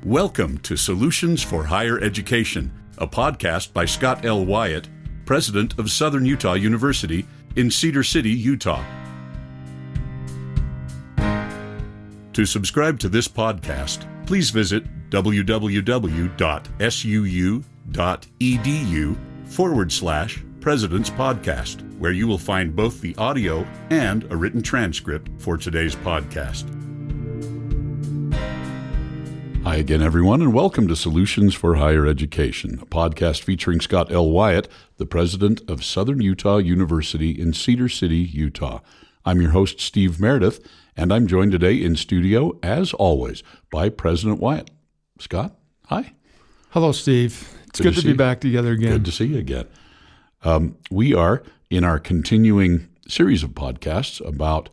Welcome to Solutions for Higher Education, a podcast by Scott L. Wyatt, president of Southern Utah University in Cedar City, Utah. To subscribe to this podcast, please visit www.suu.edu/President's Podcast, where you will find both the audio and a written transcript for today's podcast. Hi again, everyone, and welcome to Solutions for Higher Education, a podcast featuring Scott L. Wyatt, the president of Southern Utah University in Cedar City, Utah. I'm your host, Steve Meredith, and I'm joined today in studio, as always, by President Wyatt. Scott, hi. Hello, Steve. It's good to be back together again. Good to see you again. We are in our continuing series of podcasts about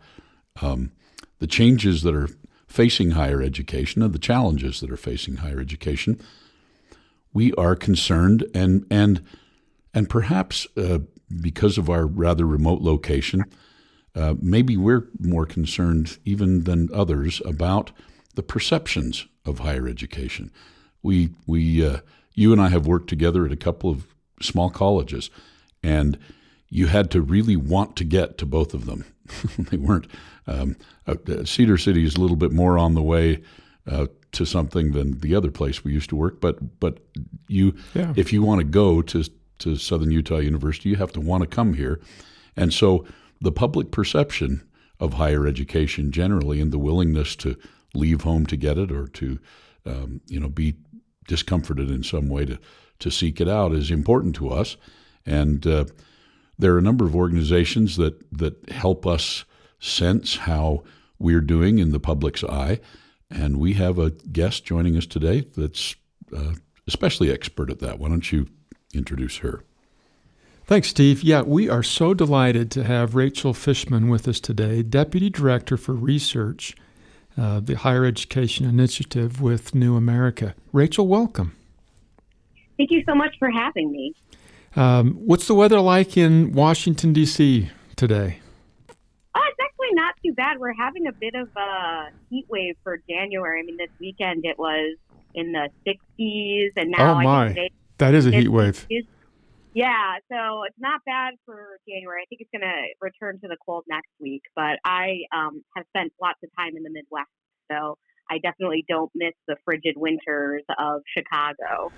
the changes that are facing higher education and the challenges that are facing higher education. We are concerned, and perhaps because of our rather remote location, maybe we're more concerned even than others about the perceptions of higher education. You and I have worked together at a couple of small colleges, and you had to really want to get to both of them. They weren't. Cedar City is a little bit more on the way to something than the other place we used to work. But if you want to go to Southern Utah University, you have to want to come here. And so the public perception of higher education generally, and the willingness to leave home to get it, or to be discomforted in some way to seek it out, is important to us. And there are a number of organizations that help us sense how we're doing in the public's eye. And we have a guest joining us today that's especially expert at that. Why don't you introduce her? Thanks, Steve. Yeah, we are so delighted to have Rachel Fishman with us today, Deputy Director for Research, the Higher Education Initiative with New America. Rachel, welcome. Thank you so much for having me. What's the weather like in Washington, D.C. today? Oh, it's actually not too bad. We're having a bit of a heat wave for January. I mean, this weekend it was in the 60s, and now that is a heat wave. Yeah, so it's not bad for January. I think it's going to return to the cold next week, but I have spent lots of time in the Midwest, so I definitely don't miss the frigid winters of Chicago.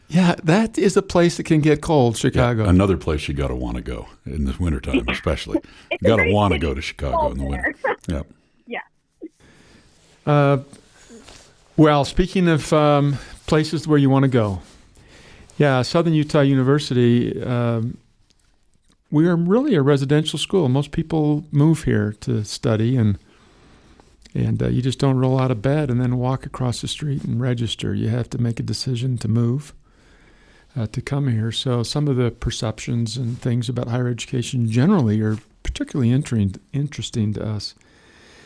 Yeah, that is a place that can get cold, Chicago. Yeah, another place you got to want to go in the wintertime, especially. You got to want to go to Chicago in the winter. Yeah. Yeah. Well, speaking of places where you want to go, Southern Utah University, we are really a residential school. Most people move here to study, and you just don't roll out of bed and then walk across the street and register. You have to make a decision to move, to come here. So some of the perceptions and things about higher education generally are particularly interesting to us.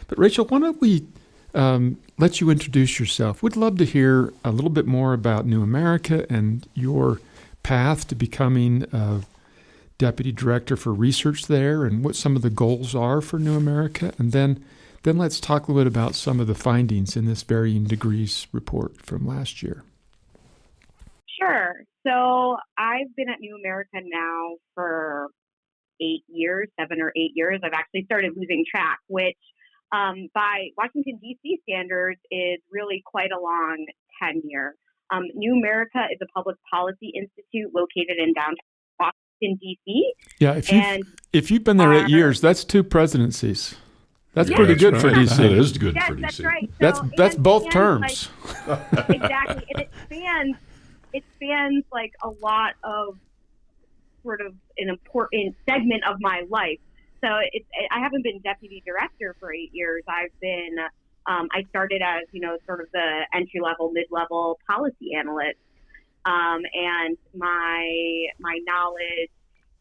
But Rachel, why don't we let you introduce yourself? We'd love to hear a little bit more about New America and your path to becoming Deputy Director for Research there, and what some of the goals are for New America. And then let's talk a little bit about some of the findings in this Varying Degrees report from last year. Sure. So I've been at New America now for 7 or 8 years. I've actually started losing track, which by Washington, D.C. standards is really quite a long tenure. New America is a public policy institute located in downtown Washington, D.C. Yeah, if you've been there 8 years, that's 2 presidencies. That's pretty good for D.C. That is good for D.C. That's right. So, that's both terms. Exactly. And it spans like a lot of sort of an important segment of my life. So I haven't been deputy director for 8 years. I've been, I started as, sort of the entry-level, mid-level policy analyst. And my knowledge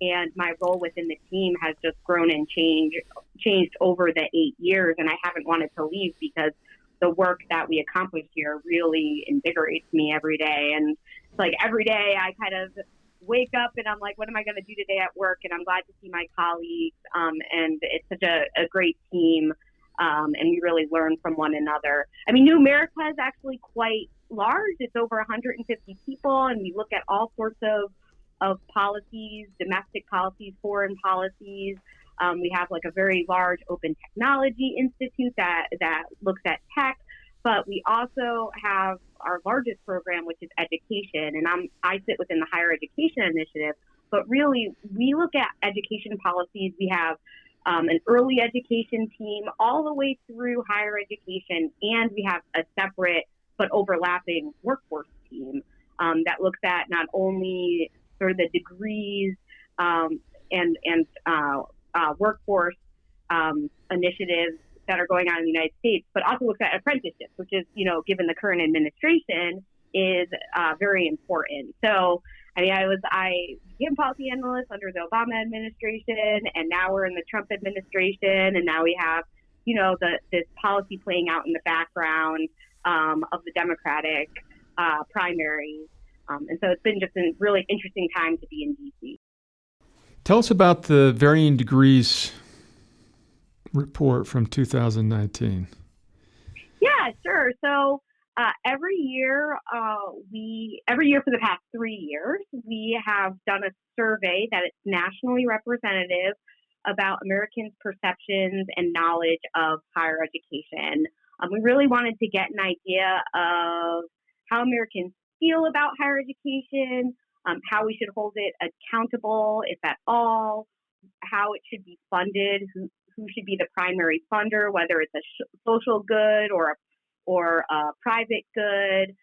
and my role within the team has just grown and changed over the 8 years. And I haven't wanted to leave because the work that we accomplish here really invigorates me every day. And it's like every day I kind of wake up and I'm like, what am I going to do today at work? And I'm glad to see my colleagues. And it's such a great team and we really learn from one another. I mean, New America is actually quite large. It's over 150 people, and we look at all sorts of policies, domestic policies, foreign policies. We have like a very large open technology institute that looks at tech, but we also have our largest program, which is education, and I sit within the higher education initiative. But really, we look at education policies. We have an early education team all the way through higher education, and we have a separate but overlapping workforce team that looks at not only sort of the degrees and workforce initiatives that are going on in the United States, but also looks at apprenticeships, which is, given the current administration, is very important. So, I mean, I became policy analyst under the Obama administration, and now we're in the Trump administration, and now we have, this policy playing out in the background of the Democratic primaries. And so it's been just a really interesting time to be in D.C. Tell us about the Varying Degrees report from 2019. Yeah, sure. So every year for the past 3 years, we have done a survey that is nationally representative about Americans' perceptions and knowledge of higher education. We really wanted to get an idea of how Americans feel about higher education, how we should hold it accountable, if at all, how it should be funded, who should be the primary funder, whether it's a social good or a private good.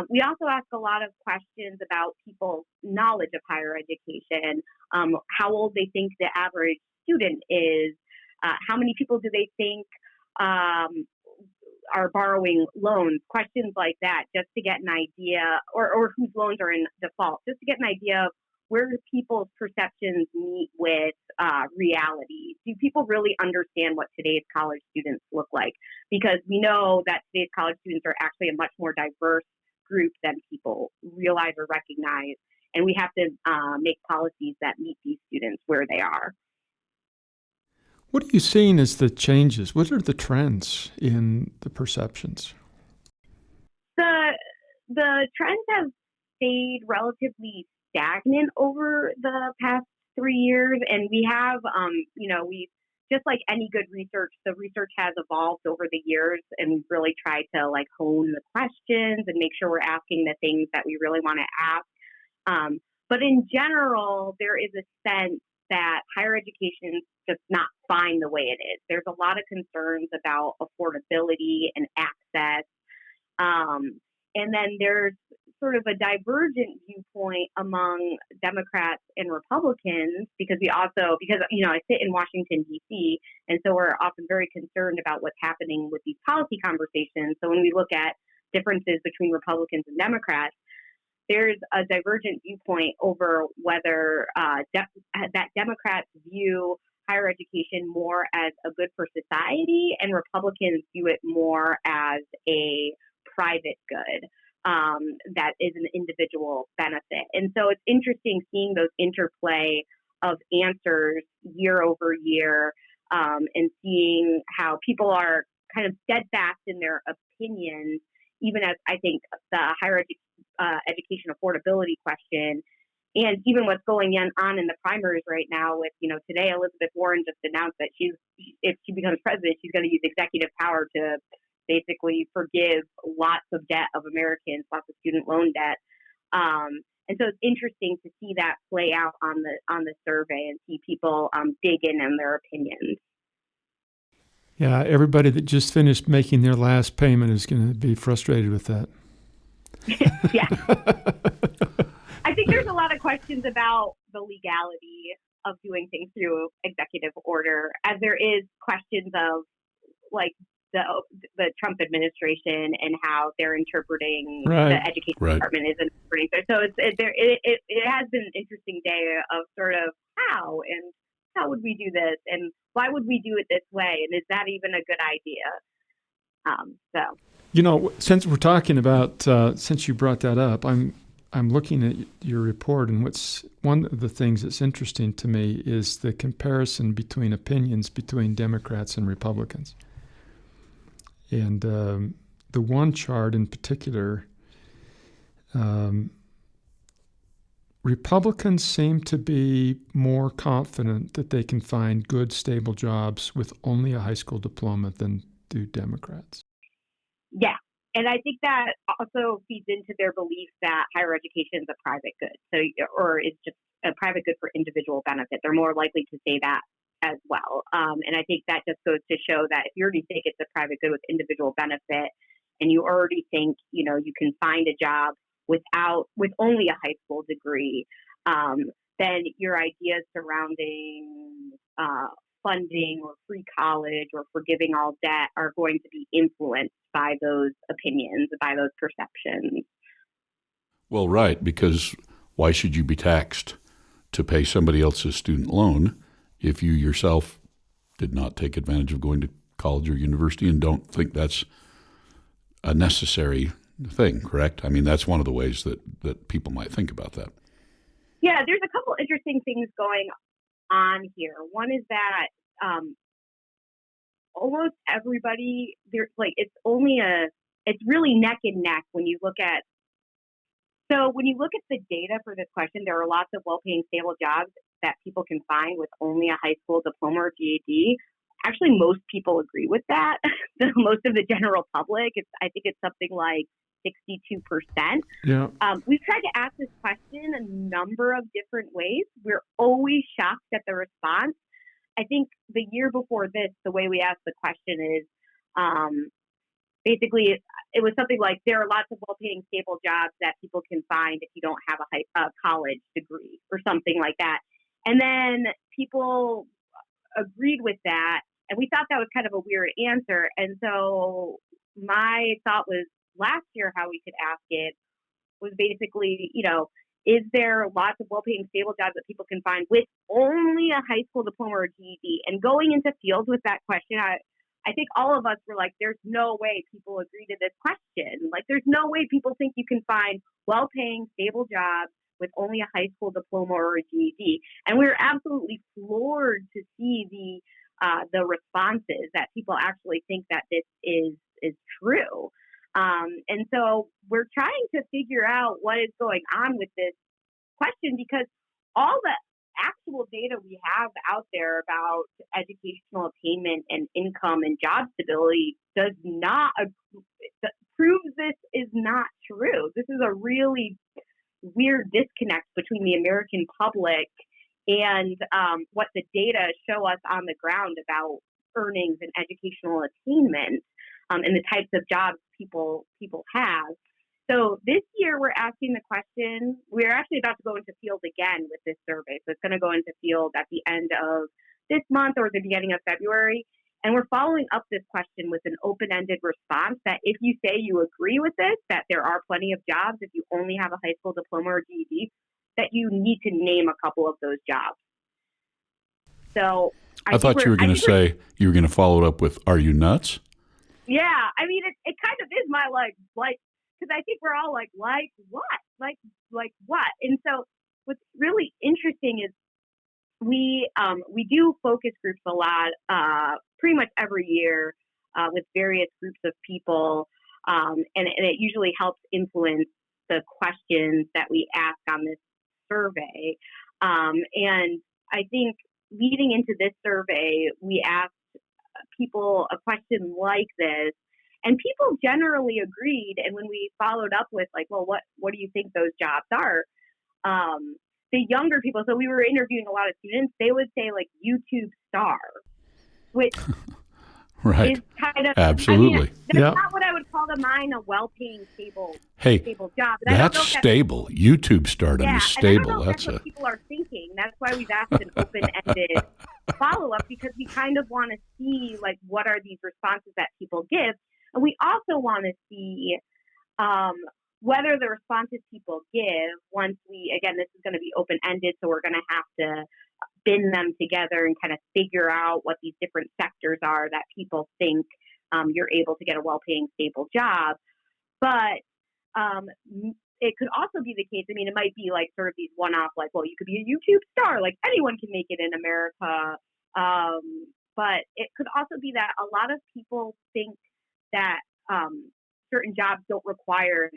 We also ask a lot of questions about people's knowledge of higher education, how old they think the average student is, how many people do they think are borrowing loans, questions like that, just to get an idea, or whose loans are in default, just to get an idea of where people's perceptions meet with reality. Do people really understand what today's college students look like? Because we know that today's college students are actually a much more diverse group than people realize or recognize, and we have to make policies that meet these students where they are. What are you seeing as the changes? What are the trends in the perceptions? The trends have stayed relatively stagnant over the past 3 years, and we have, we just like any good research, the research has evolved over the years, and we've really tried to hone the questions and make sure we're asking the things that we really want to ask. But in general, there is a sense that higher education is just not fine the way it is. There's a lot of concerns about affordability and access. And then there's sort of a divergent viewpoint among Democrats and Republicans because I sit in Washington, D.C., and so we're often very concerned about what's happening with these policy conversations. So when we look at differences between Republicans and Democrats, there's a divergent viewpoint over whether that Democrats view higher education more as a good for society and Republicans view it more as a private good that is an individual benefit. And so it's interesting seeing those interplay of answers year over year and seeing how people are kind of steadfast in their opinions, even as I think the higher education affordability question and even what's going on in the primaries right now with, today Elizabeth Warren just announced that if she becomes president, she's going to use executive power to basically forgive lots of debt of Americans, lots of student loan debt. And so it's interesting to see that play out on the survey and see people dig in on their opinions. Yeah, everybody that just finished making their last payment is going to be frustrated with that. Yeah. I think there's a lot of questions about the legality of doing things through executive order, as there is questions of the Trump administration and how they're interpreting the education department is interpreting. So it has been an interesting day of sort of how would we do this and why would we do it this way, and is that even a good idea? Since we're talking about since you brought that up, I'm looking at your report, and what's one of the things that's interesting to me is the comparison between opinions between Democrats and Republicans. And the one chart in particular, Republicans seem to be more confident that they can find good, stable jobs with only a high school diploma than do Democrats. Yeah. And I think that also feeds into their belief that higher education is a private good. So, or it's just a private good for individual benefit. They're more likely to say that as well. And I think that just goes to show that if you already think it's a private good with individual benefit, and you already think, you can find a job with only a high school degree, then your ideas surrounding funding or free college or forgiving all debt are going to be influenced by those opinions, by those perceptions. Well, right, because why should you be taxed to pay somebody else's student loan if you yourself did not take advantage of going to college or university and don't think that's a necessary thing, correct? I mean, that's one of the ways that people might think about that. Yeah, there's a couple interesting things going on here. One is that almost everybody, it's really neck and neck when you look at the data for this question. There are lots of well-paying, stable jobs that people can find with only a high school diploma or GED. Actually, most people agree with that. Most of the general public, I think it's something like 62%. Yeah. We've tried to ask this question a number of different ways. We're always shocked at the response. I think the year before this, the way we asked the question is basically it was something like there are lots of well-paying, stable jobs that people can find if you don't have a college degree or something like that. And then people agreed with that, and we thought that was kind of a weird answer. And so my thought was last year how we could ask it was basically, is there lots of well-paying, stable jobs that people can find with only a high school diploma or GED? And going into fields with that question, I think all of us were like, there's no way people agree to this question. Like, there's no way people think you can find well-paying, stable jobs with only a high school diploma or a GED. And we were absolutely floored to see the responses that people actually think that this is true. And so we're trying to figure out what is going on with this question, because all the actual data we have out there about educational attainment and income and job stability proves this is not true. This is a really weird disconnect between the American public and what the data show us on the ground about earnings and educational attainment, and the types of jobs people have. So this year we're asking the question, we're actually about to go into field again with this survey. So it's going to go into field at the end of this month or the beginning of February. And we're following up this question with an open-ended response that if you say you agree with this, that there are plenty of jobs if you only have a high school diploma or GED, that you need to name a couple of those jobs. So I thought you were going to say you were going to follow it up with, are you nuts? Yeah, I mean, it kind of is my like, because I think we're all like what? Like what? And so what's really interesting is we do focus groups a lot, pretty much every year, with various groups of people, and it usually helps influence the questions that we ask on this survey. And I think leading into this survey, we asked people a question like this, and people generally agreed. And when we followed up with like, well, what do you think those jobs are? The younger people, so we were interviewing a lot of students, they would say like YouTube star, which right. is kind of absolutely. I mean, that's not what I would call mine a well-paying, stable job. But that's stable. YouTube stardom is stable. And I don't know if that's what people are thinking. That's why we've asked an open-ended follow-up, because we kind of want to see like what are these responses that people give, and we also want to see whether the responses people give, once this is going to be open-ended, so we're going to have to bin them together and kind of figure out what these different sectors are that people think you're able to get a well-paying, stable job. But it could also be the case, I mean, it might be like sort of these one-off, like, well, you could be a YouTube star, like anyone can make it in America. But it could also be that a lot of people think that certain jobs don't require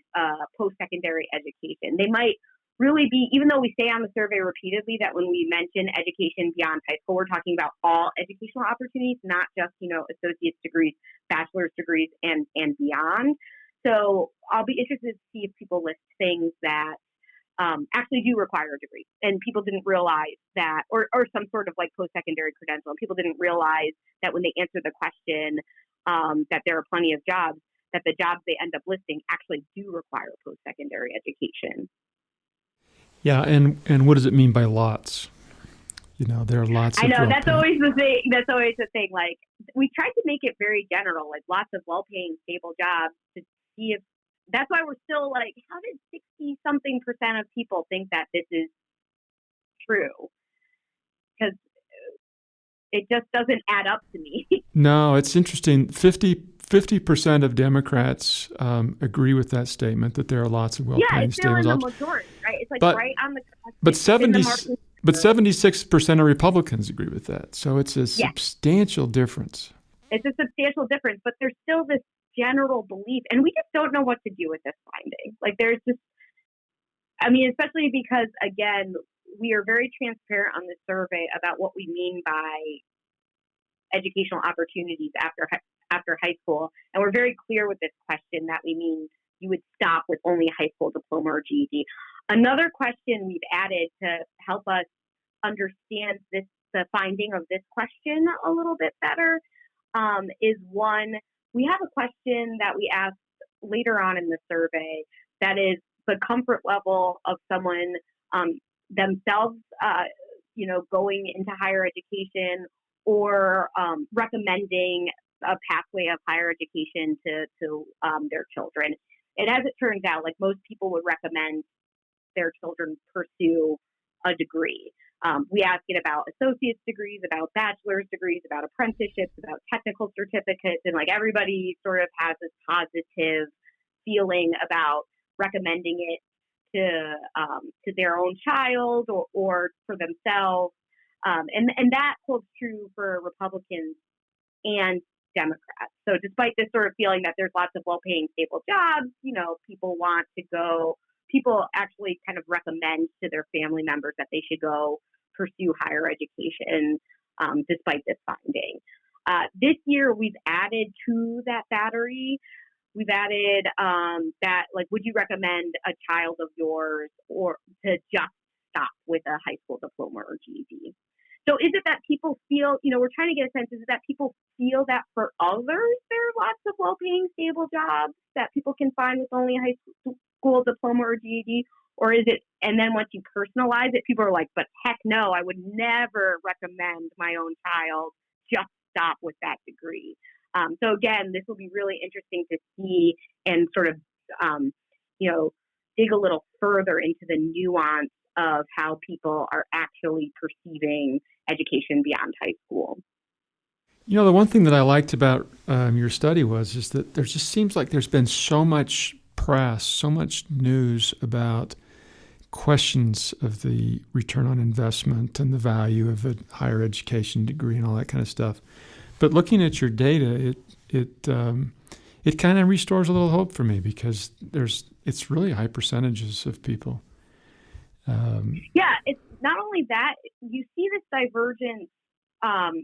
post-secondary education. They might really be, even though we say on the survey repeatedly that when we mention education beyond high school, we're talking about all educational opportunities, not just, associate's degrees, bachelor's degrees, and beyond. So I'll be interested to see if people list things that actually do require a degree, and people didn't realize that, or some sort of like post-secondary credential, and people didn't realize that when they answer the question that there are plenty of jobs, that the jobs they end up listing actually do require post-secondary education. Yeah, and what does it mean by lots? There are lots of I know, that's always the thing. That's always the thing. Like, we tried to make it very general, like lots of well-paying, stable jobs, to see if, that's why we're still like, how did 60-something% of people think that this is true? Because it just doesn't add up to me. No, it's interesting. 50% of Democrats agree with that statement, that there are lots of well-paying, stable jobs. Yeah, it's still in the majority, right? It's like right on the cusp. But 76% of Republicans agree with that. So it's a substantial difference. It's a substantial difference, but there's still this general belief, and we just don't know what to do with this finding. Like, there's just, especially because, again, we are very transparent on this survey about what we mean by educational opportunities after high school, and we're very clear with this question that we mean you would stop with only a high school diploma or GED. Another question we've added to help us understand the finding of this question a little bit better is one. We have a question that we asked later on in the survey that is the comfort level of someone themselves, going into higher education, or recommending a pathway of higher education to their children. And as it turns out, like, most people would recommend their children pursue a degree. We ask it about associate's degrees, about bachelor's degrees, about apprenticeships, about technical certificates, and like everybody sort of has this positive feeling about recommending it to their own child or for themselves. And that holds true for Republicans and Democrats. So despite this sort of feeling that there's lots of well-paying, stable jobs, people actually kind of recommend to their family members that they should go pursue higher education, despite this finding. This year, we've added to that battery. We've added that, like, would you recommend a child of yours or to just stop with a high school diploma or GED? So is it that people feel, we're trying to get a sense, is it that people feel that for others there are lots of well-paying, stable jobs that people can find with only a high school diploma or GED? Or is it, and then once you personalize it, people are like, but heck no, I would never recommend my own child just stop with that degree. So again, this will be really interesting to see and sort of, dig a little further into the nuance of how people are actually perceiving education beyond high school. The one thing that I liked about your study is that there just seems like there's been so much press, so much news about questions of the return on investment and the value of a higher education degree and all that kind of stuff. But looking at your data, it kind of restores a little hope for me, because it's really high percentages of people. It's not only that, you see this divergence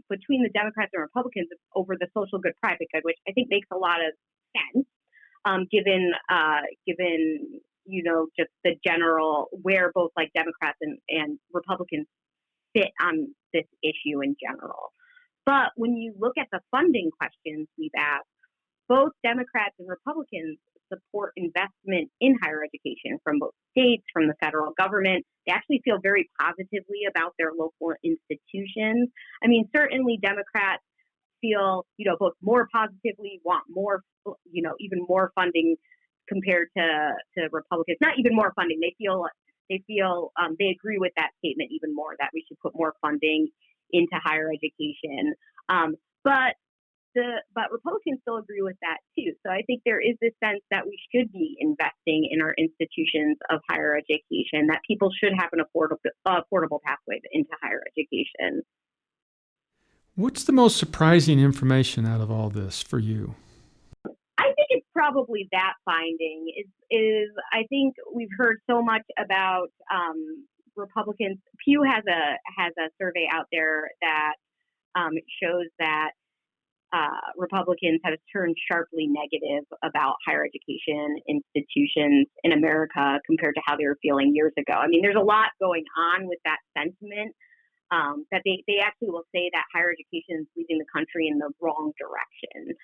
between the Democrats and Republicans over the social good, private good, which I think makes a lot of sense, given just the general where both like Democrats and Republicans fit on this issue in general. But when you look at the funding questions we've asked, both Democrats and Republicans support investment in higher education from both states, from the federal government. They actually feel very positively about their local institutions. Certainly Democrats feel, both more positively, want more, even more funding compared to Republicans. Not even more funding. They they agree with that statement even more, that we should put more funding into higher education. But Republicans still agree with that too. So I think there is this sense that we should be investing in our institutions of higher education, that people should have an affordable pathway into higher education. What's the most surprising information out of all this for you? probably that finding is I think we've heard so much about Republicans. Pew has a survey out there that shows that Republicans have turned sharply negative about higher education institutions in America compared to how they were feeling years ago. I mean, there's a lot going on with that sentiment. That they actually will say that higher education is leading the country in the wrong direction.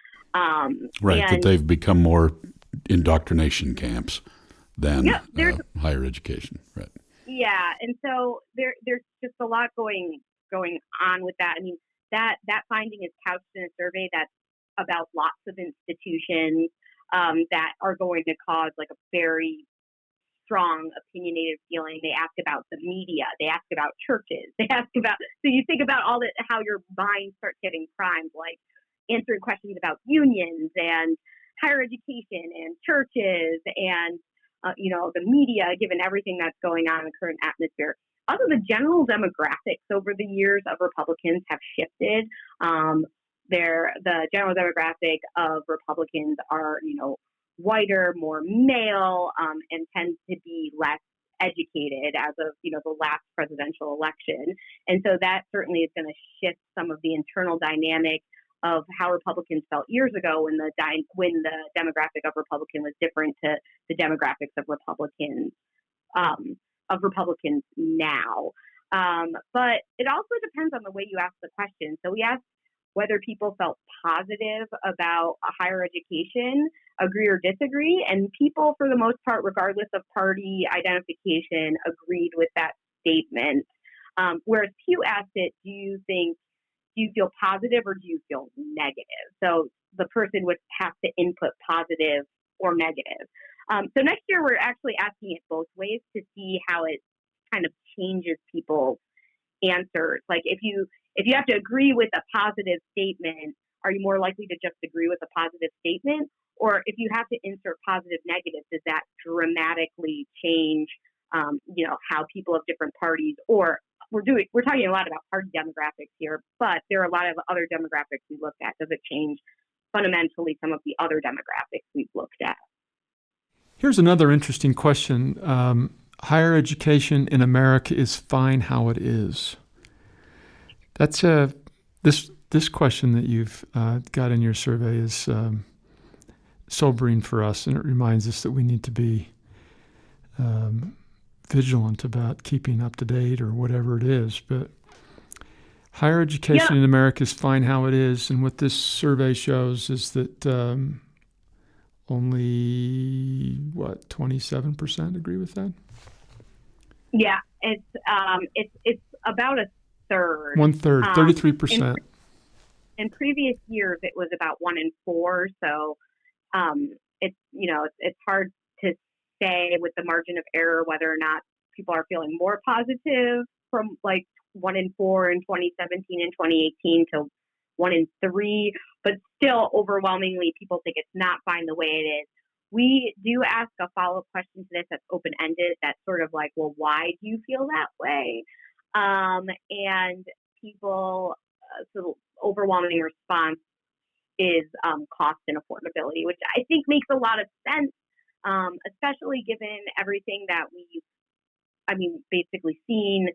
Right, that they've become more indoctrination camps than higher education. Right. Yeah, and so there's just a lot going on with that. I mean, that finding is couched in a survey that's about lots of institutions that are going to cause like a very strong opinionated feeling. They ask about the media, they ask about churches, they ask about, so you think about all that, how your mind starts getting primed, like answering questions about unions and higher education and churches and the media, given everything that's going on in the current atmosphere. Also, the general demographics over the years of Republicans have shifted. The general demographic of Republicans are, whiter, more male, and tend to be less educated as of, the last presidential election. And so that certainly is going to shift some of the internal dynamic of how Republicans felt years ago when the demographic of Republican was different to the demographics of Republicans now. But it also depends on the way you ask the question. So we asked whether people felt positive about a higher education, agree or disagree, and people, for the most part, regardless of party identification, agreed with that statement. Whereas Pew asked it, do you feel positive or do you feel negative? So the person would have to input positive or negative. So next year, we're actually asking it both ways to see how it kind of changes people's answers. Like if you have to agree with a positive statement, are you more likely to just agree with a positive statement? Or if you have to insert positive, negative, does that dramatically change, how people of different parties, or we're talking a lot about party demographics here, but there are a lot of other demographics we looked at. Does it change fundamentally some of the other demographics we've looked at? Here's another interesting question. Higher education in America is fine how it is. That's this question that you've got in your survey is sobering for us, and it reminds us that we need to be vigilant about keeping up to date or whatever it is. But higher education in America is fine how it is, and what this survey shows is that only 27% agree with that. Yeah, it's about a third. 1/3, 33%. In previous years, it was about 1 in 4. So it's hard to say with the margin of error whether or not people are feeling more positive from like 1 in 4 in 2017 and 2018 to 1 in 3, but still overwhelmingly people think it's not fine the way it is. We do ask a follow-up question to this that's open-ended, that's sort of like, well, why do you feel that way? And people, so the overwhelming response is cost and affordability, which I think makes a lot of sense, especially given everything that we've, basically seen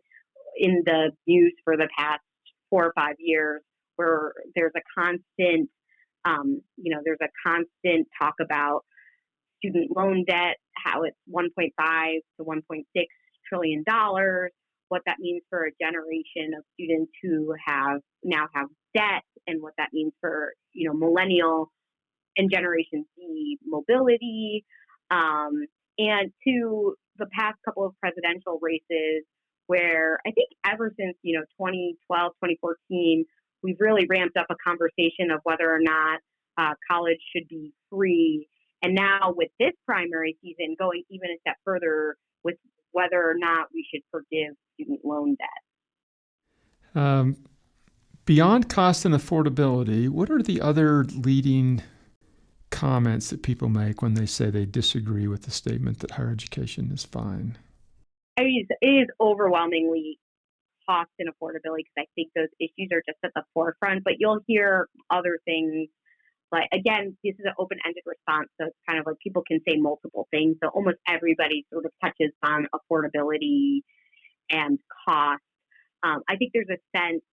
in the news for the past 4 or 5 years, where there's a constant, talk about student loan debt, how it's $1.5 to $1.6 trillion, what that means for a generation of students who now have debt, and what that means for millennial and Generation Z mobility, and to the past couple of presidential races, where I think ever since 2012, 2014, we've really ramped up a conversation of whether or not college should be free. And now with this primary season, going even a step further with whether or not we should forgive student loan debt. Beyond cost and affordability, what are the other leading comments that people make when they say they disagree with the statement that higher education is fine? It is overwhelmingly cost and affordability, because I think those issues are just at the forefront, but you'll hear other things like, again, this is an open-ended response, so it's kind of like people can say multiple things. So almost everybody sort of touches on affordability and cost. I think there's a sense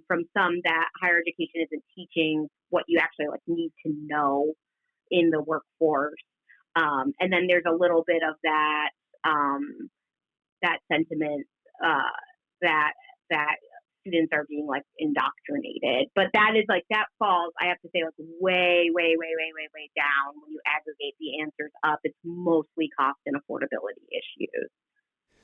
from some that higher education isn't teaching what you actually like need to know in the workforce. And then there's a little bit of that that sentiment that students are being like indoctrinated, but that is like that falls, I have to say, like way down when you aggregate the answers up. It's mostly cost and affordability issues.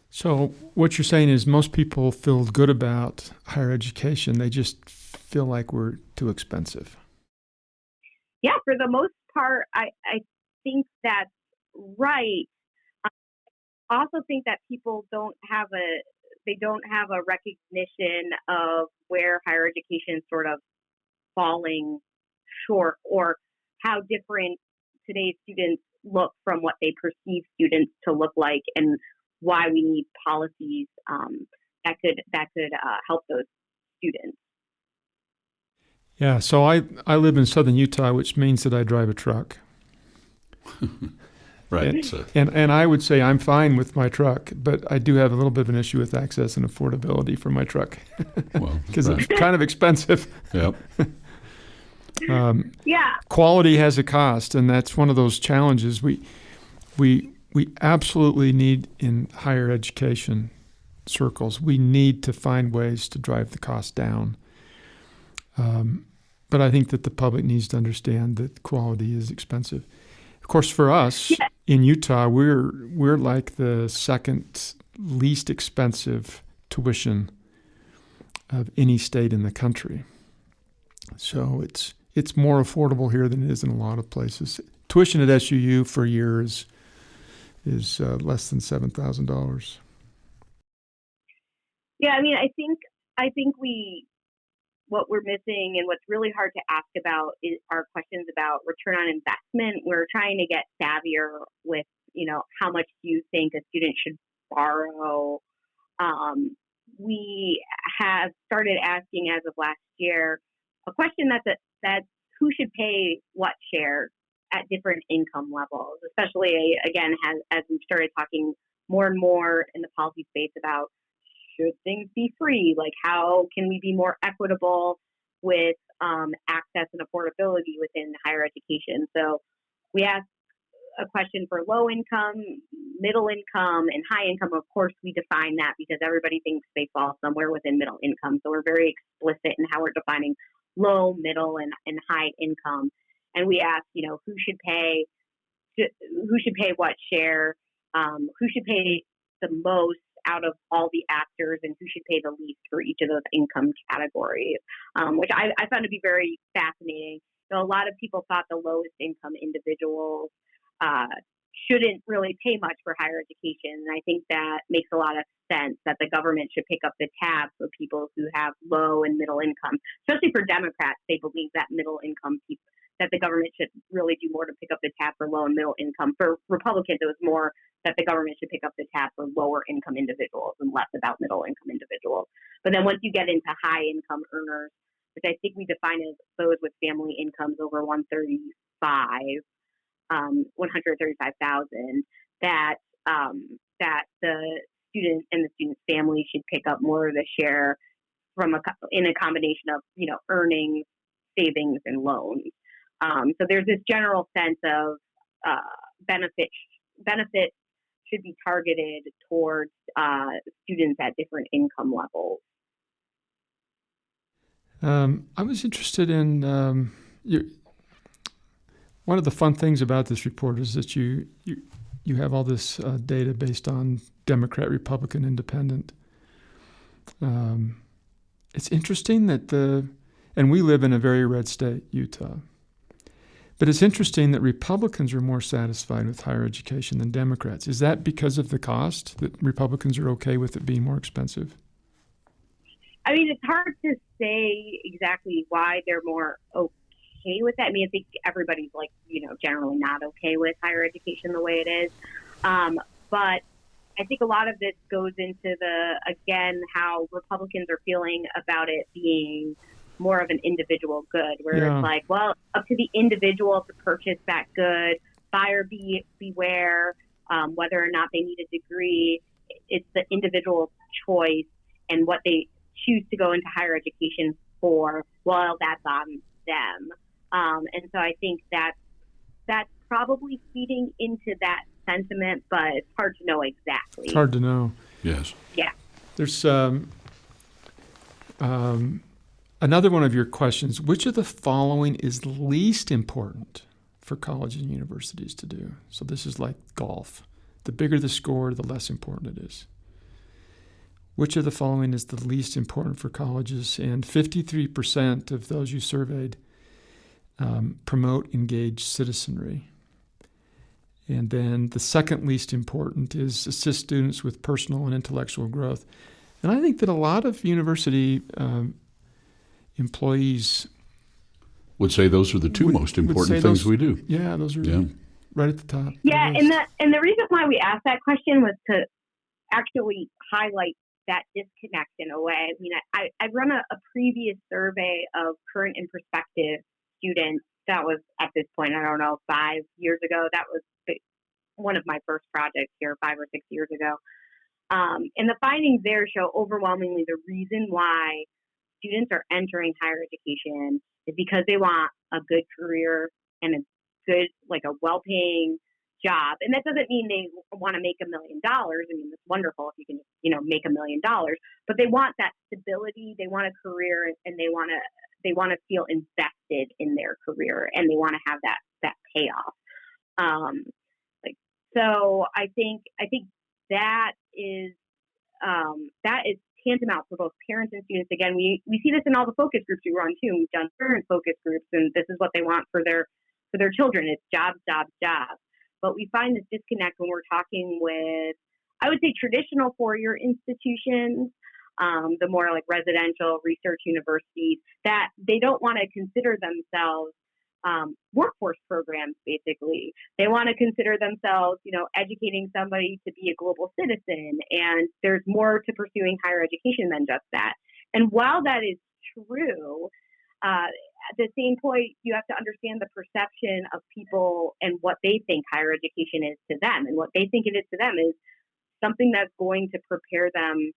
So what you're saying is most people feel good about higher education. They just feel like we're too expensive. Yeah, for the most part, I think that's right. I also think that people don't have a recognition of where higher education is sort of falling short, or how different today's students look from what they perceive students to look like, and why we need policies that could help those students. Yeah, so I live in southern Utah, which means that I drive a truck. Right. And I would say I'm fine with my truck, but I do have a little bit of an issue with access and affordability for my truck because it's kind of expensive. Yep. Yeah. Quality has a cost, and that's one of those challenges we absolutely need in higher education circles. We need to find ways to drive the cost down. But I think that the public needs to understand that quality is expensive. Of course, for us in Utah, we're like the second least expensive tuition of any state in the country. So it's more affordable here than it is in a lot of places. Tuition at SUU for a year is less than $7,000. Yeah, I mean, I think what we're missing and what's really hard to ask about are questions about return on investment. We're trying to get savvier with, how much do you think a student should borrow? We have started asking as of last year a question that's who should pay what share at different income levels, especially, again, as we've started talking more and more in the policy space about should things be free? Like, how can we be more equitable with access and affordability within higher education? So we asked a question for low income, middle income, and high income. Of course, we define that because everybody thinks they fall somewhere within middle income. So we're very explicit in how we're defining low, middle, and high income. And we asked, who should pay what share, who should pay the most out of all the actors, and who should pay the least for each of those income categories, which I found to be very fascinating. A lot of people thought the lowest income individuals shouldn't really pay much for higher education. And I think that makes a lot of sense, that the government should pick up the tab for people who have low and middle income. Especially for Democrats, they believe that middle income people, that the government should really do more to pick up the tab for low and middle income. For Republicans, it was more that the government should pick up the tab for lower income individuals and less about middle income individuals. But then once you get into high income earners, which I think we define as those with family incomes over 135,000, that the student and the student's family should pick up more of the share in a combination of earnings, savings, and loans. So there's this general sense of benefits should be targeted towards students at different income levels. I was interested in one of the fun things about this report is that you have all this data based on Democrat, Republican, Independent. It's interesting that and we live in a very red state, Utah. But it's interesting that Republicans are more satisfied with higher education than Democrats. Is that because of the cost, that Republicans are okay with it being more expensive? I mean, it's hard to say exactly why they're more okay with that. I mean, I think everybody's generally not okay with higher education the way it is. But I think a lot of this goes into how Republicans are feeling about it being more of an individual good, where Yeah. it's like, well, up to the individual to purchase that good, buyer beware, whether or not they need a degree. It's the individual choice and what they choose to go into higher education for. Well, that's on them. And so I think that's probably feeding into that sentiment, but it's hard to know exactly. It's hard to know. Yes. Yeah. There's another one of your questions. Which of the following is least important for colleges and universities to do? So this is like golf. The bigger the score, the less important it is. Which of the following is the least important for colleges? And 53% of those you surveyed promote engaged citizenry. And then the second least important is assist students with personal and intellectual growth. And I think that a lot of university employees Would say those are the two most important things we do. Yeah, those are right at the top. Yeah, and the reason why we asked that question was to actually highlight that disconnect in a way. I mean, I run a previous survey of current and prospective students. That was at this point, I don't know, 5 years ago. That was one of my first projects here 5 or 6 years ago. And the findings there show overwhelmingly the reason why students are entering higher education is because they want a good career and a good, like a well-paying job. And that doesn't mean they want to make $1 million. I mean, it's wonderful if you can, make $1 million, but they want that stability. They want a career, and they want to feel invested in their career, and they want to have that payoff. So I think that is tantamount for both parents and students. Again, we see this in all the focus groups we run too. We've done parent focus groups, and this is what they want for their children. It's jobs, jobs, jobs. But we find this disconnect when we're talking with, I would say, traditional four-year institutions, the more like residential research universities, that they don't want to consider themselves workforce programs. Basically, they want to consider themselves, educating somebody to be a global citizen. And there's more to pursuing higher education than just that. And while that is true, at the same point, you have to understand the perception of people and what they think higher education is to them. And what they think it is to them is something that's going to prepare them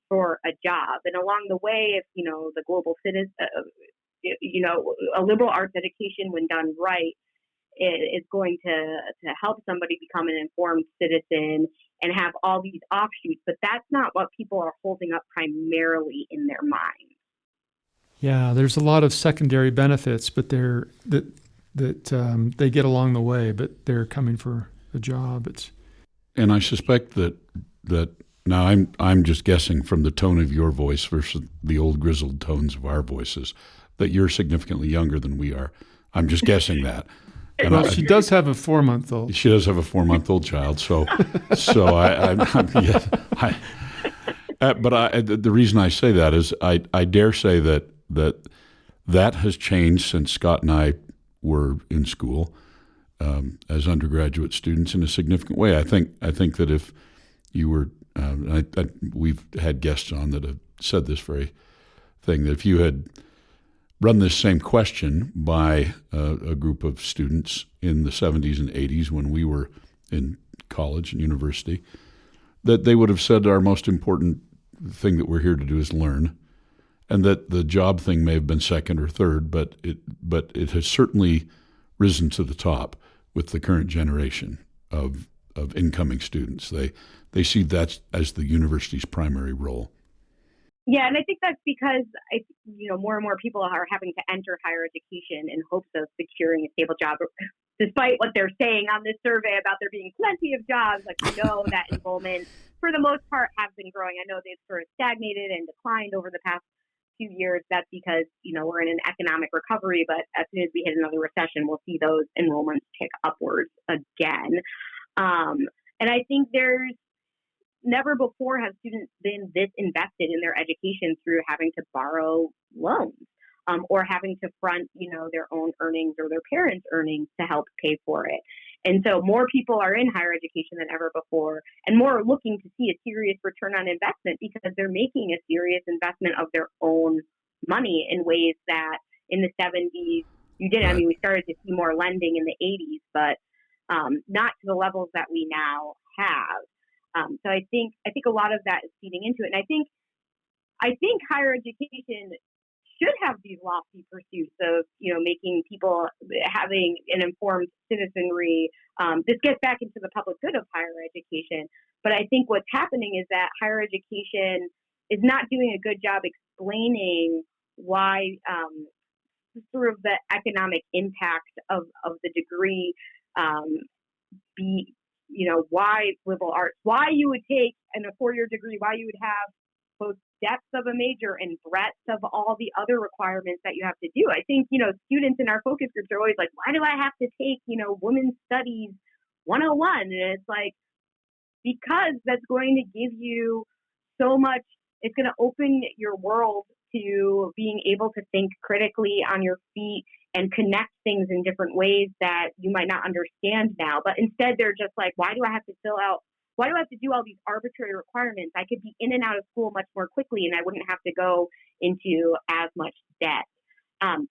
for a job. And along the way, if, the global citizen, a liberal arts education, when done right, is going to help somebody become an informed citizen and have all these offshoots. But that's not what people are holding up primarily in their mind. Yeah, there's a lot of secondary benefits, but they get along the way, but they're coming for a job. And I suspect that now I'm just guessing from the tone of your voice versus the old grizzled tones of our voices, that you're significantly younger than we are. I'm just guessing that. And well, she does have a 4-month-old. She does have a 4-month-old child, so the reason I say that is I dare say that has changed since Scott and I were in school as undergraduate students in a significant way. I think that if you were, we've had guests on that have said this very thing, that if you had run this same question by a group of students in the 70s and 80s when we were in college and university, that they would have said our most important thing that we're here to do is learn, and that the job thing may have been second or third, but it has certainly risen to the top with the current generation of incoming students. They see that as the university's primary role. Yeah, and I think that's because more and more people are having to enter higher education in hopes of securing a stable job, despite what they're saying on this survey about there being plenty of jobs. Like, we know that enrollment, for the most part, has been growing. I know they've sort of stagnated and declined over the past few years. That's because we're in an economic recovery, but as soon as we hit another recession, we'll see those enrollments tick upwards again. And I think there's never before have students been this invested in their education through having to borrow loans or having to front, their own earnings or their parents' earnings to help pay for it. And so more people are in higher education than ever before, and more are looking to see a serious return on investment because they're making a serious investment of their own money in ways that in the 70s you didn't. I mean, we started to see more lending in the 80s, but not to the levels that we now have. So I think a lot of that is feeding into it, and I think higher education should have these lofty pursuits of, making people having an informed citizenry. This gets back into the public good of higher education. But I think what's happening is that higher education is not doing a good job explaining why sort of the economic impact of the degree why liberal arts, why you would take in a 4-year degree, why you would have both depth of a major and breadth of all the other requirements that you have to do. I think, students in our focus groups are always like, why do I have to take, women's studies 101? And it's like, because that's going to give you so much, it's going to open your world to being able to think critically on your feet and connect things in different ways that you might not understand now. But instead, they're just like, why do I have to do all these arbitrary requirements? I could be in and out of school much more quickly, and I wouldn't have to go into as much debt.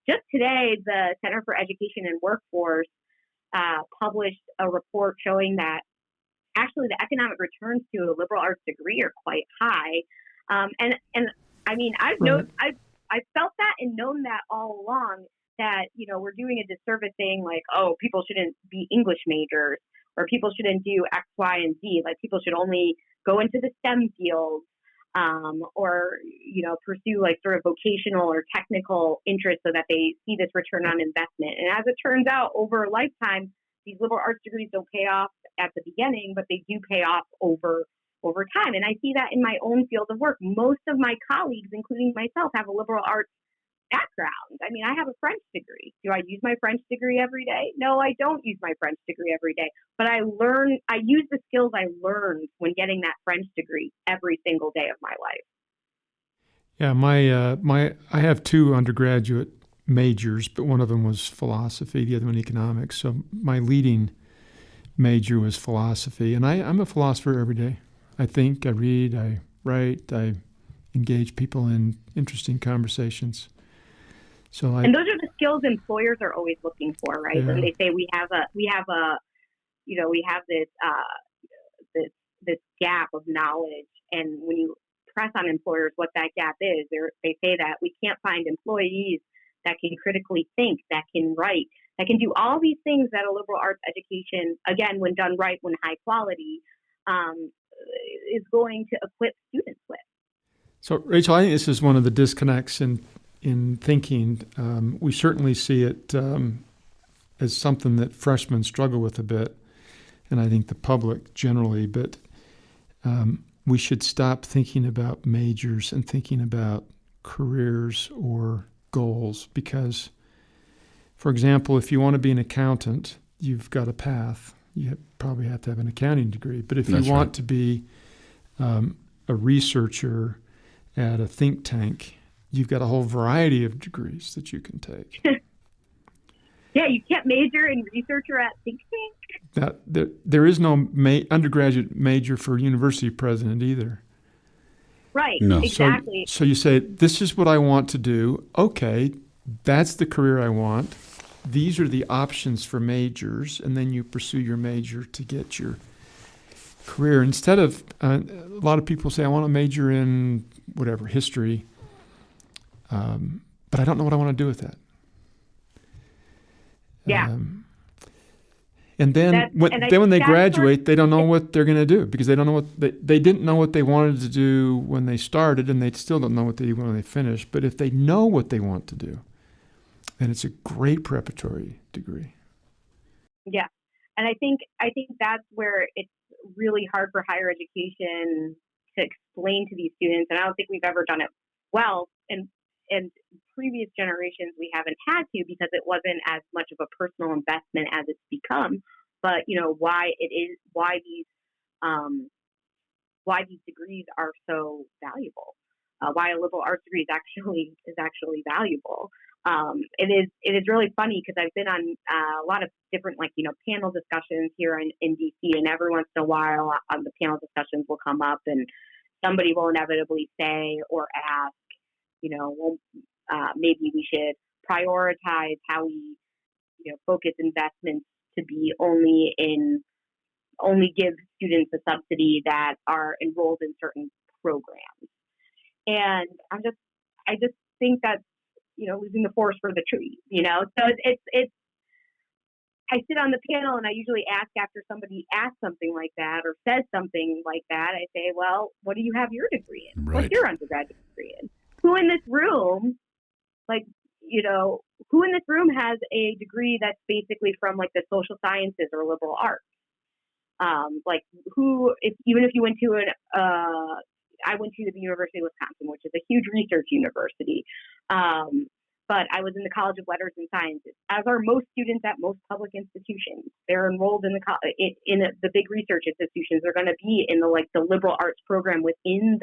Just today, the Center for Education and Workforce published a report showing that actually the economic returns to a liberal arts degree are quite high. And I mean, I've felt that and known that all along, that, we're doing a disservice saying like, oh, people shouldn't be English majors, or people shouldn't do X, Y, and Z. Like, people should only go into the STEM fields, or, pursue like sort of vocational or technical interests so that they see this return on investment. And as it turns out, over a lifetime, these liberal arts degrees don't pay off at the beginning, but they do pay off over time. And I see that in my own field of work. Most of my colleagues, including myself, have a liberal arts background. I mean, I have a French degree. Do I use my French degree every day? No, I don't use my French degree every day. But I use the skills I learned when getting that French degree every single day of my life. Yeah, I have 2 undergraduate majors, but one of them was philosophy, the other one economics. So my leading major was philosophy, and I'm a philosopher every day. I think, I read, I write, I engage people in interesting conversations. And those are the skills employers are always looking for, right? Yeah. When they say we have this gap of knowledge, and when you press on employers what that gap is, they say that we can't find employees that can critically think, that can write, that can do all these things that a liberal arts education, again, when done right, when high quality, is going to equip students with. So, Rachel, I think this is one of the disconnects in thinking. We certainly see it as something that freshmen struggle with a bit, and I think the public generally, but we should stop thinking about majors and thinking about careers or goals, because, for example, if you want to be an accountant, you've got a path. You probably have to have an accounting degree. But if you want to be a researcher at a think tank, you've got a whole variety of degrees that you can take. Yeah, you can't major in research or at think tank. There is no undergraduate major for university president either. Right, no. Exactly. So you say, this is what I want to do. Okay, that's the career I want. These are the options for majors, and then you pursue your major to get your career. Instead of, a lot of people say, I want to major in whatever, history, but I don't know what I want to do with that. Yeah. And then when they graduate, they don't know what they're going to do, because they don't know they didn't know what they wanted to do when they started, and they still don't know what they do when they finish. But if they know what they want to do, then it's a great preparatory degree. Yeah, and I think that's where it's really hard for higher education to explain to these students, and I don't think we've ever done it well. And previous generations we haven't had to, because it wasn't as much of a personal investment as it's become. But why these degrees are so valuable, why a liberal arts degree is actually valuable. It is really funny, because I've been on a lot of different panel discussions here in DC, and every once in a while the panel discussions will come up, and somebody will inevitably say or ask, maybe we should prioritize how we, focus investments to be only give students a subsidy that are enrolled in certain programs. And I just think that's, losing the forest for the trees, So it's I sit on the panel and I usually ask after somebody asks something like that or says something like that, I say, well, what do you have your degree in? Right. What's your undergraduate degree in? Who in this room, who in this room has a degree that's basically from like the social sciences or liberal arts? Even if you went to I went to the University of Wisconsin, which is a huge research university. But I was in the College of Letters and Sciences, as are most students at most public institutions. They're enrolled in the big research institutions. They're going to be in the liberal arts program within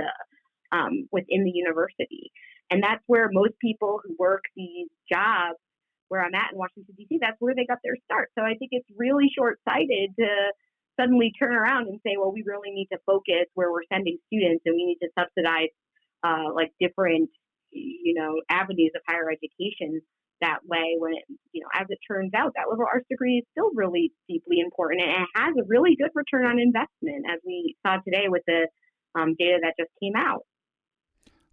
the university, and that's where most people who work these jobs, where I'm at in Washington D.C., that's where they got their start. So I think it's really short-sighted to suddenly turn around and say, well, we really need to focus where we're sending students, and we need to subsidize different avenues of higher education that way, when as it turns out, that liberal arts degree is still really deeply important, and it has a really good return on investment, as we saw today with the data that just came out.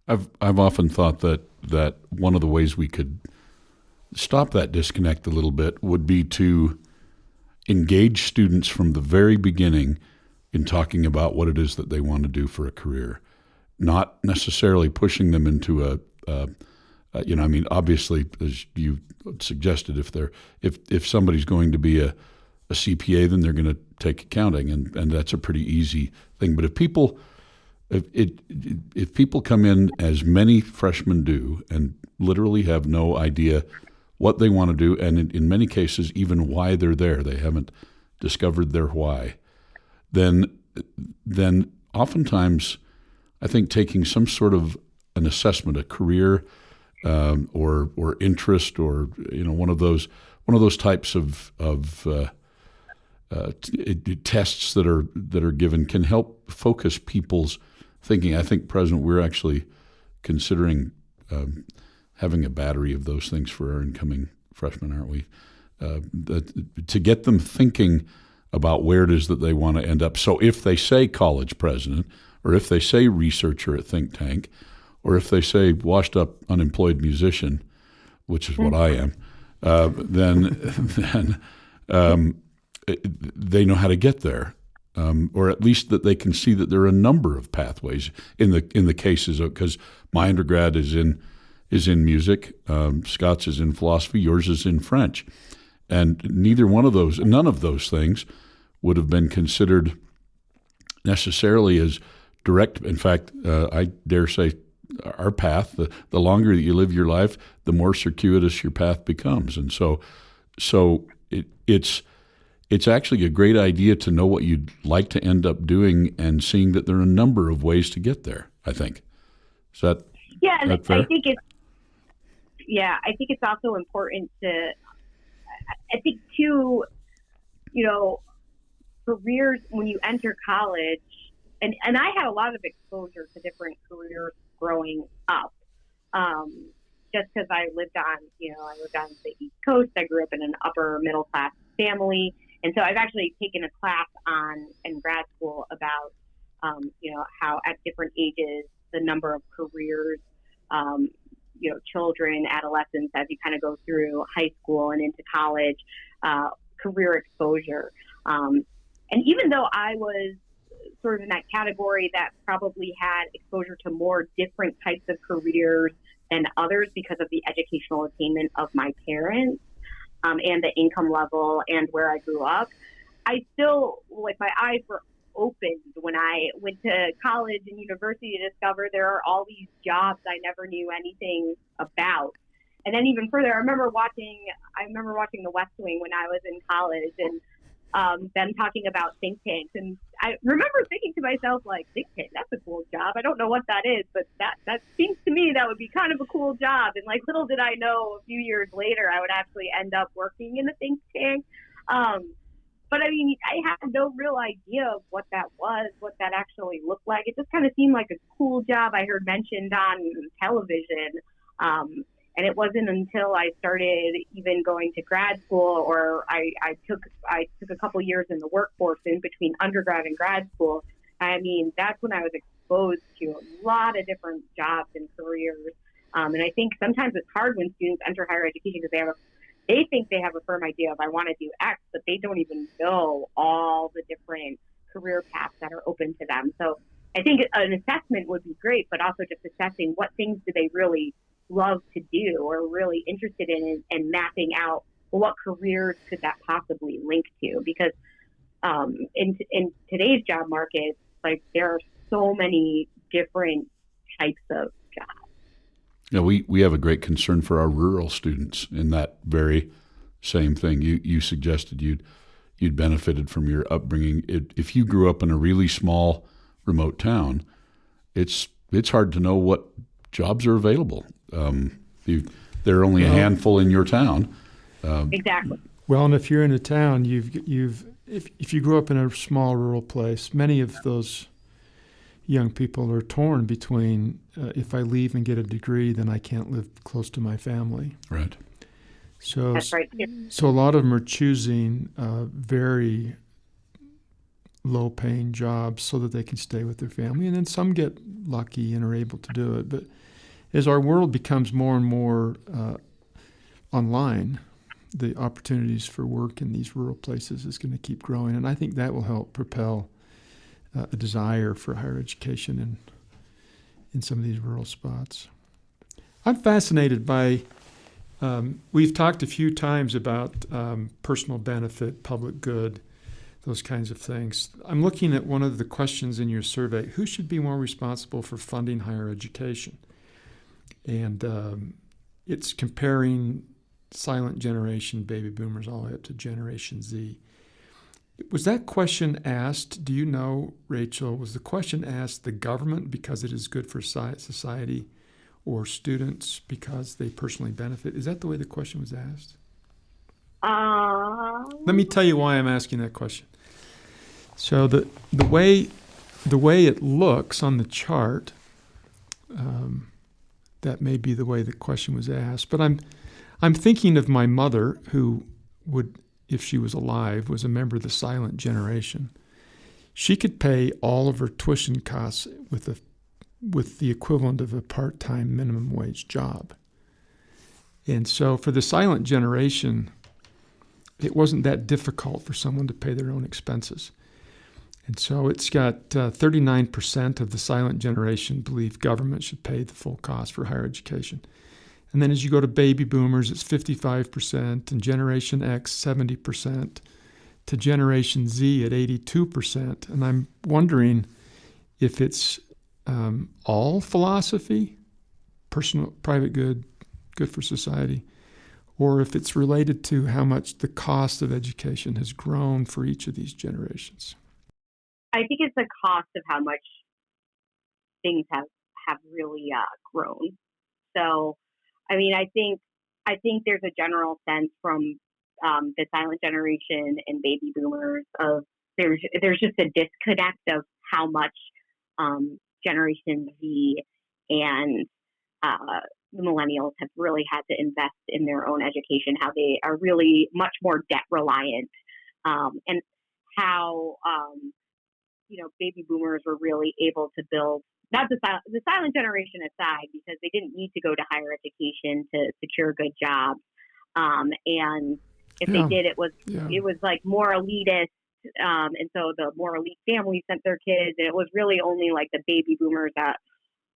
I've often thought that one of the ways we could stop that disconnect a little bit would be to engage students from the very beginning in talking about what it is that they want to do for a career, not necessarily pushing them into obviously, as you suggested, if somebody's going to be a CPA, then they're going to take accounting, and that's a pretty easy thing. But if people come in, as many freshmen do, and literally have no idea what they want to do, and in many cases even why they're there, they haven't discovered their why, then oftentimes I think taking some sort of an assessment, a career or interest, or one of those types of tests that are given can help focus people's thinking. I think, President, we're actually considering having a battery of those things for our incoming freshmen, aren't we? To get them thinking about where it is that they want to end up. So if they say college president, or if they say researcher at think tank, or if they say washed up unemployed musician, which is what I am, then they know how to get there, or at least that they can see that there are a number of pathways in the cases, because my undergrad is in music, Scott's is in philosophy, yours is in French, and none of those things would have been considered necessarily as direct. In fact, I dare say our path, the longer that you live your life, the more circuitous your path becomes. And so it's actually a great idea to know what you'd like to end up doing, and seeing that there are a number of ways to get there, I think. Is that fair? I think it's also important to, I think too, careers when you enter college, and I had a lot of exposure to different careers growing up, just because I lived on the East Coast. I grew up in an upper middle class family, and so I've actually taken a class in grad school about how at different ages the number of careers, children, adolescents, as you kind of go through high school and into college, career exposure. And even though I was sort of in that category that probably had exposure to more different types of careers than others because of the educational attainment of my parents, and the income level and where I grew up, I still, my eyes were opened when I went to college and university to discover there are all these jobs I never knew anything about. And then even further, I remember watching The West Wing when I was in college, and them talking about think tanks. And I remember thinking to myself, think tank, that's a cool job. I don't know what that is, but that seems to me that would be kind of a cool job. And little did I know, a few years later, I would actually end up working in a think tank. But I mean, I had no real idea of what that was, what that actually looked like. It just kind of seemed like a cool job I heard mentioned on television. And it wasn't until I started even going to grad school, or I took a couple years in the workforce in between undergrad and grad school. I mean, that's when I was exposed to a lot of different jobs and careers. And I think sometimes it's hard when students enter higher education because they think they have a firm idea of I want to do X, but they don't even know all the different career paths that are open to them. So I think an assessment would be great, but also just assessing what things do they really love to do or really interested in, and mapping out, well, what careers could that possibly link to? Because in today's job market, like, there are so many different types of jobs. Yeah, we have a great concern for our rural students in that very same thing. You suggested you'd benefited from your upbringing. If you grew up in a really small, remote town, it's hard to know what jobs are available. There are only a handful in your town. Exactly. Well, and if you're in a town, if you grew up in a small rural place, many of those young people are torn between if I leave and get a degree, then I can't live close to my family. Right. So That's right. So a lot of them are choosing very low-paying jobs so that they can stay with their family, and then some get lucky and are able to do it. But as our world becomes more and more online, the opportunities for work in these rural places is going to keep growing, and I think that will help propel a desire for higher education in some of these rural spots. I'm fascinated by, we've talked a few times about personal benefit, public good, those kinds of things. I'm looking at one of the questions in your survey: who should be more responsible for funding higher education? And it's comparing silent generation baby boomers all the way up to Generation Z. Was that question asked, do you know, Rachel, was the question asked the government because it is good for society, or students because they personally benefit? Is that the way the question was asked? Let me tell you why I'm asking that question. So the way it looks on the chart, that may be the way the question was asked. But I'm thinking of my mother, who would, if she was alive, was a member of the silent generation. She could pay all of her tuition costs with the equivalent of a part-time minimum wage job. And so for the silent generation, it wasn't that difficult for someone to pay their own expenses. And so it's got 39% of the silent generation believe government should pay the full cost for higher education. And then as you go to baby boomers, it's 55%, and Generation X, 70%, to Generation Z at 82%. And I'm wondering if it's all philosophy, personal, private good, good for society, or if it's related to how much the cost of education has grown for each of these generations. I think it's the cost of how much things have really grown. So, I mean, I think there's a general sense from the silent generation and baby boomers of there's just a disconnect of how much Generation Z and the millennials have really had to invest in their own education, how they are really much more debt reliant, and how baby boomers were really able to build, not the silent generation aside, because they didn't need to go to higher education to secure good jobs, and if they did, it was like more elitist, and so the more elite families sent their kids, and it was really only like the baby boomers that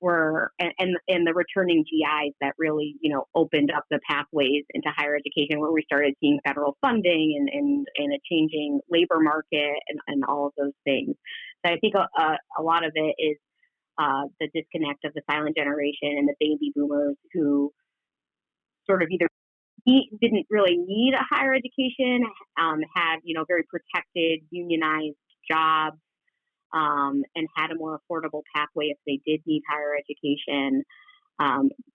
were and the returning GIs that really opened up the pathways into higher education, where we started seeing federal funding and a changing labor market and all of those things. So I think a lot of it is the disconnect of the silent generation and the baby boomers, who sort of either didn't really need a higher education, had very protected unionized jobs, and had a more affordable pathway if they did need higher education,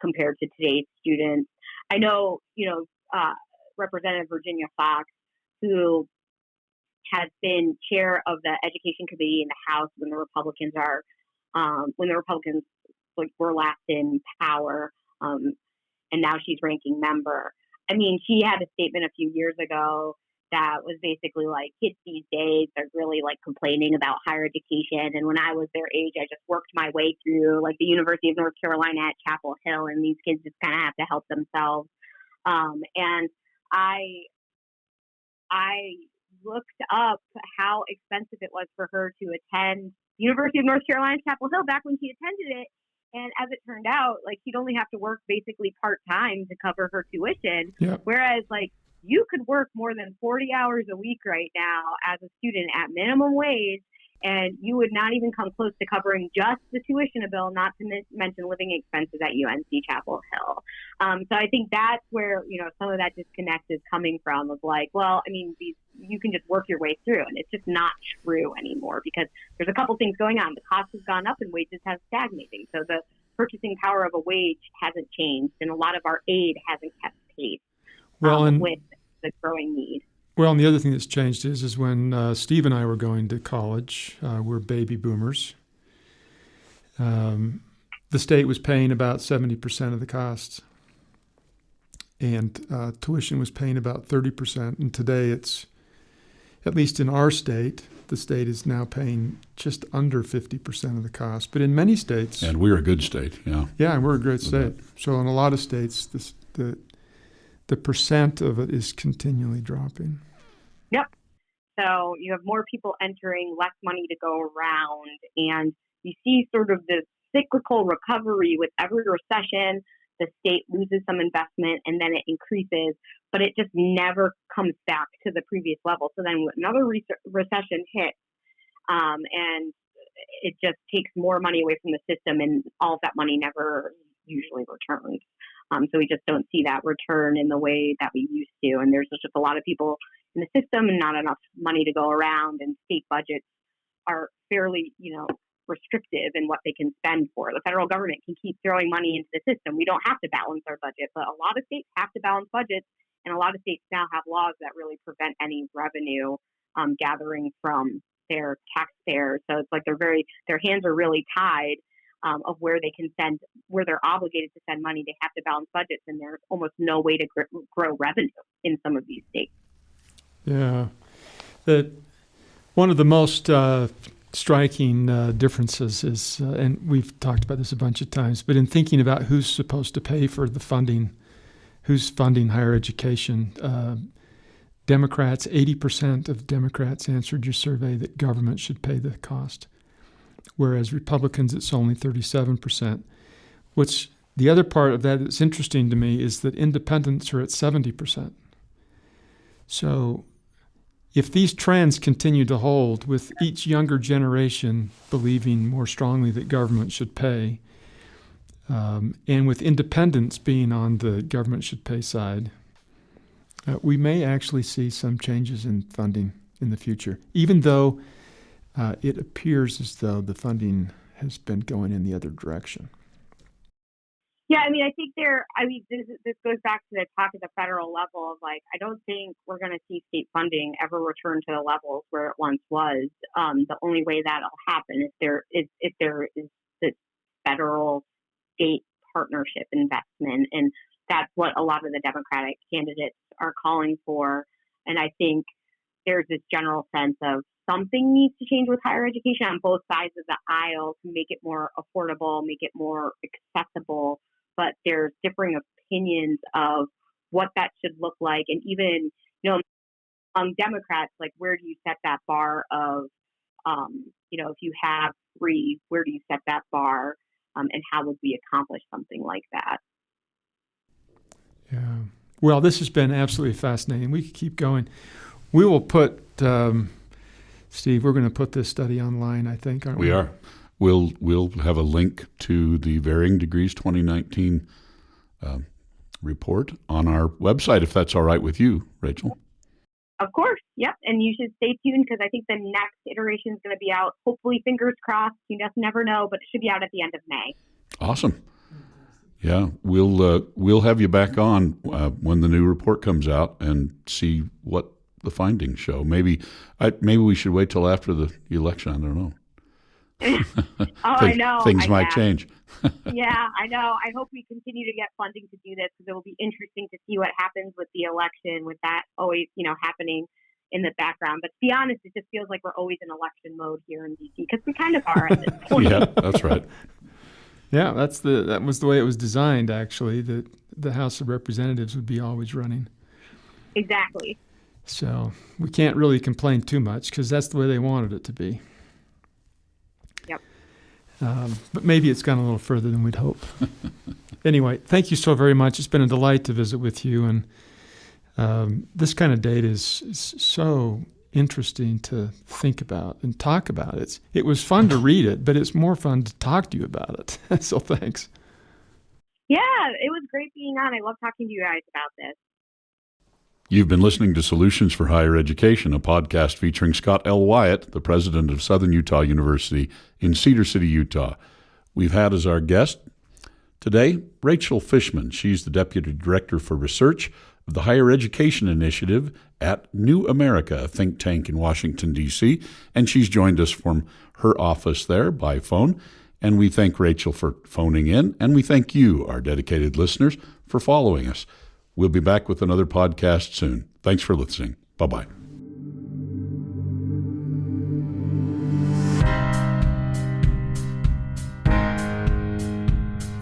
compared to today's students. I know, Representative Virginia Fox, who has been chair of the Education Committee in the House when the Republicans were last in power, and and now she's ranking member. I mean, she had a statement a few years ago that was basically like, kids these days are really like complaining about higher education. And when I was their age, I just worked my way through like the University of North Carolina at Chapel Hill, and these kids just kind of have to help themselves. And I looked up how expensive it was for her to attend the University of North Carolina at Chapel Hill back when she attended it. And as it turned out, like, she'd only have to work basically part-time to cover her tuition. Yep. Whereas, like, you could work more than 40 hours a week right now as a student at minimum wage, and you would not even come close to covering just the tuition bill, not to mention living expenses at UNC Chapel Hill. So I think that's where, you know, some of that disconnect is coming from, of like, well, I mean, you can just work your way through, and it's just not true anymore, because there's a couple things going on. The cost has gone up and wages have stagnating. So the purchasing power of a wage hasn't changed, and a lot of our aid hasn't kept pace with the growing need. Well, and the other thing that's changed is when Steve and I were going to college, we're baby boomers. The state was paying about 70% of the costs, and tuition was paying about 30%. And today it's, at least in our state, the state is now paying just under 50% of the cost. But in many states... And we're a good state, yeah. Yeah, and we're a great state. So in a lot of states, the percent of it is continually dropping. Yep. So you have more people entering, less money to go around, and you see sort of this cyclical recovery with every recession. The state loses some investment and then it increases, but it just never comes back to the previous level. So then another recession hits, and it just takes more money away from the system, and all of that money never usually returns. So we just don't see that return in the way that we used to. And there's just a lot of people in the system and not enough money to go around, and state budgets are fairly, restrictive in what they can spend for. The federal government can keep throwing money into the system. We don't have to balance our budget, but a lot of states have to balance budgets, and a lot of states now have laws that really prevent any revenue gathering from their taxpayers. So it's like their hands are really tied of where they can send, where they're obligated to send money. They have to balance budgets, and there's almost no way to grow revenue in some of these states. Yeah. One of the most striking differences is, and we've talked about this a bunch of times, but in thinking about who's supposed to pay for the funding, who's funding higher education, Democrats, 80% of Democrats answered your survey that government should pay the cost, whereas Republicans, it's only 37%. What's the other part of that that's interesting to me is that independents are at 70%. So if these trends continue to hold, with each younger generation believing more strongly that government should pay, and with independents being on the government should pay side, we may actually see some changes in funding in the future, even though it appears as though the funding has been going in the other direction. Yeah, I mean, I think this goes back to the talk at the federal level of like, I don't think we're going to see state funding ever return to the levels where it once was. The only way that'll happen is if there is this federal state partnership investment, and that's what a lot of the Democratic candidates are calling for. And I think there's this general sense of something needs to change with higher education on both sides of the aisle to make it more affordable, make it more accessible. But there's differing opinions of what that should look like. And even, among Democrats, like, where do you set that bar of, if you have free, where do you set that bar? And how would we accomplish something like that? Yeah. Well, this has been absolutely fascinating. We could keep going. We will put, Steve, we're going to put this study online, I think, aren't we? We are. We'll have a link to the Varying Degrees 2019 report on our website, if that's all right with you, Rachel. Of course. Yep. And you should stay tuned, because I think the next iteration is going to be out, hopefully, fingers crossed. You just never know, but it should be out at the end of May. Awesome. Yeah, we'll have you back on when the new report comes out and see what the findings show. Maybe we should wait till after the election. I don't know. I know. Things might change. Yeah, I know. I hope we continue to get funding to do this because it will be interesting to see what happens with the election, with that always, happening in the background. But to be honest, it just feels like we're always in election mode here in DC because we kind of are at this point. Yeah, that's right. Yeah, that was the way it was designed, actually, that the House of Representatives would be always running. Exactly. So we can't really complain too much because that's the way they wanted it to be. Yep. But maybe it's gone a little further than we'd hope. Anyway, thank you so very much. It's been a delight to visit with you. And this kind of data is so interesting to think about and talk about. It was fun to read it, but it's more fun to talk to you about it. So thanks. Yeah, it was great being on. I love talking to you guys about this. You've been listening to Solutions for Higher Education, a podcast featuring Scott L. Wyatt, the president of Southern Utah University in Cedar City, Utah. We've had as our guest today Rachel Fishman. She's the deputy director for research of the Higher Education Initiative at New America, a think tank in Washington, D.C., and she's joined us from her office there by phone. And we thank Rachel for phoning in, and we thank you, our dedicated listeners, for following us. We'll be back with another podcast soon. Thanks for listening. Bye-bye.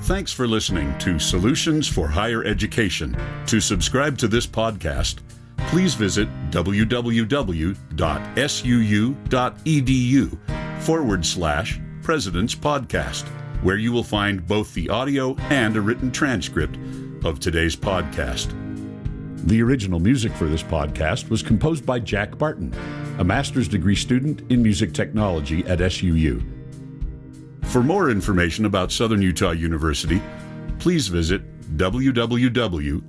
Thanks for listening to Solutions for Higher Education. To subscribe to this podcast, please visit www.suu.edu/President's Podcast, where you will find both the audio and a written transcript of today's podcast. The original music for this podcast was composed by Jack Barton, a master's degree student in music technology at SUU. For more information about Southern Utah University, please visit www.suu.edu.